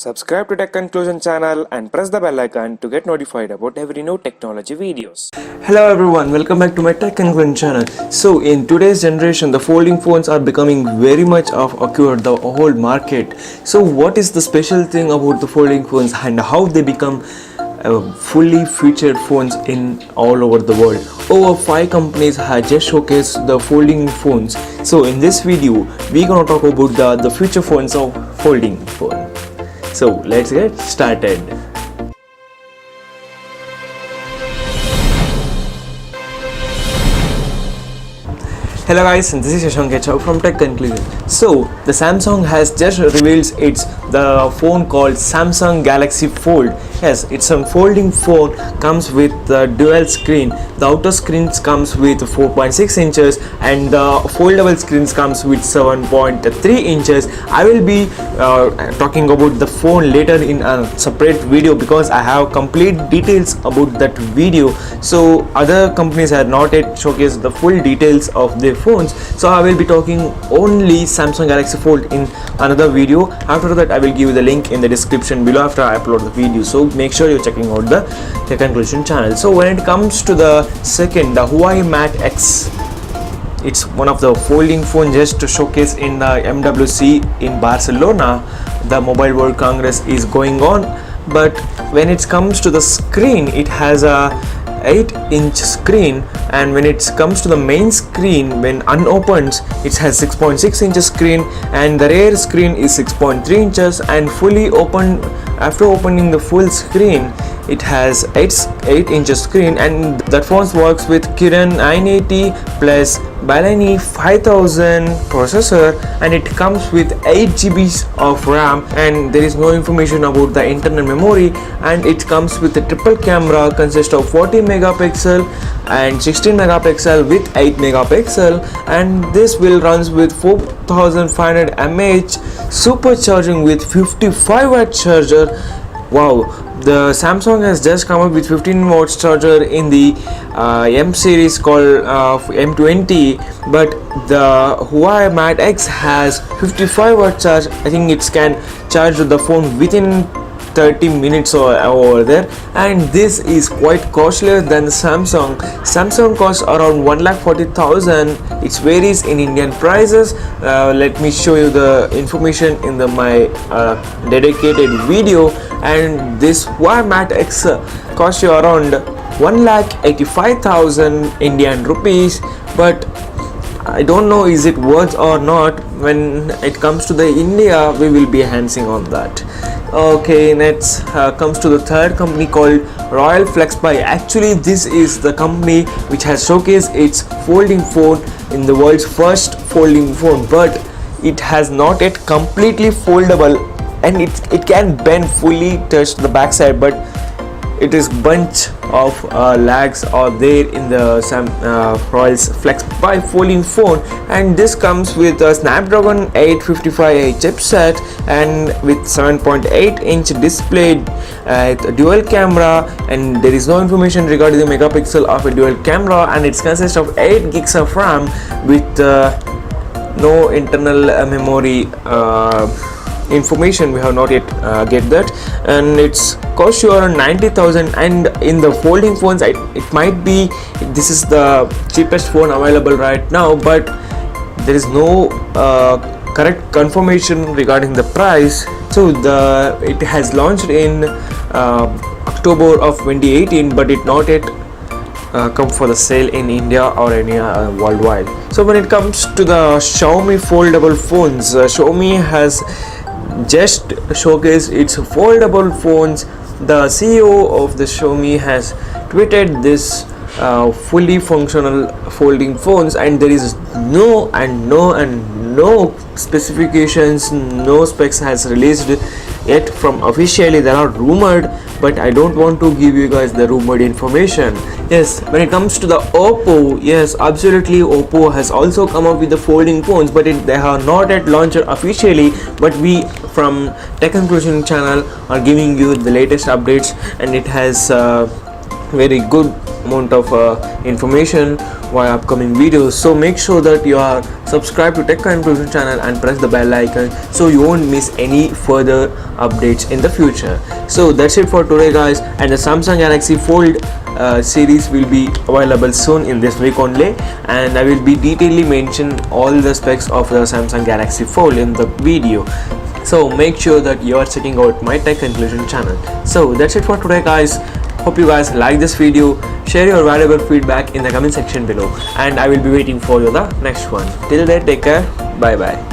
Subscribe to Tech Conclusion channel and press the bell icon to get notified about every new technology videos. Hello everyone, welcome back to my Tech Conclusion channel. So in today's generation, the folding phones are becoming very much of occurred the whole market. So what is the special thing about the folding phones and how they become fully featured phones in all over the world? Over 5 companies have just showcased the folding phones. So in this video, we're gonna talk about the future phones of folding phone. So let's get started. Hello guys, and this is Shashank from Tech Conclusion. So the Samsung has just revealed the phone called Samsung Galaxy Fold. Yes, it's a folding phone, comes with the dual screen. The outer screens comes with 4.6 inches and the foldable screens comes with 7.3 inches. I will be talking about the phone later in a separate video because I have complete details about that video. So other companies have not yet showcased the full details of their phones, so I will be talking only Samsung Galaxy Fold in another video. After that I will give you the link in the description below after I upload the video, so make sure you're checking out the Tech Conclusion channel. So when it comes to the second, the Huawei Mate X, it's one of the folding phone just to showcase in the MWC in Barcelona. The Mobile World Congress is going on, but when it comes to the screen, it has a 8-inch screen, and when it comes to the main screen, when unopened, it has 6.6 inches screen, and the rear screen is 6.3 inches, and fully opened after opening the full screen, it has 8 inches screen, and that phone works with Kirin 980 plus Balani 5000 processor, and it comes with 8 GB of RAM, and there is no information about the internal memory, and it comes with a triple camera consist of 40 megapixel and 16 megapixel with 8 megapixel, and this will runs with 4500 mAh supercharging with 55 watt charger. Wow, the Samsung has just come up with 15 watts charger in the M series called M20, but the Huawei Mate X has 55 watt charge. I think it can charge the phone within 30 minutes or over there, and this is quite costlier than the Samsung costs around 1,40,000. it varies in Indian prices. Let me show you the information in my dedicated video, and this Huawei Mate X costs you around 1,85,000 Indian rupees, but I don't know is it worth or not. When it comes to the India, we will be enhancing on that. Okay, next comes to the third company called Royal Flex Buy. Actually, this is the company which has showcased its folding phone in the world's first folding phone, but it has not yet completely foldable, and it can bend fully, touch the backside, but it is bunch of lags are there in the Royal's Flex Buy folding phone, and this comes with a Snapdragon 855 chipset and with 7.8-inch display, dual camera, and there is no information regarding the megapixel of a dual camera, and it consists of 8 gigs of RAM with no internal memory information. We have not yet get that, and it's cost you around 90,000. and in the folding phones, it might be this is the cheapest phone available right now, but there is no correct confirmation regarding the price. So it has launched in October of 2018, but it not yet come for the sale in India or any worldwide. So when it comes to the Xiaomi foldable phones, Xiaomi has just showcased its foldable phones. The CEO of the Xiaomi has tweeted this fully functional folding phones, and there is no specifications, no specs has released yet from officially. They are rumored, but I don't want to give you guys the rumored information. Yes, when it comes to the Oppo, yes, absolutely, Oppo has also come up with the folding phones, but they have not yet launched officially, but we from Tech Conclusion channel are giving you the latest updates, and it has very good amount of information via upcoming videos. So make sure that you are subscribed to Tech Conclusion channel and press the bell icon so you won't miss any further updates in the future. So that's it for today, guys, and the Samsung Galaxy Fold series will be available soon in this week only, and I will be detailedly mention all the specs of the Samsung Galaxy Fold in the video. So make sure that you are checking out my Tech Conclusion channel. So that's it for today, guys. Hope you guys like this video. Share your valuable feedback in the comment section below, and I will be waiting for you the next one. Till then, take care. Bye bye.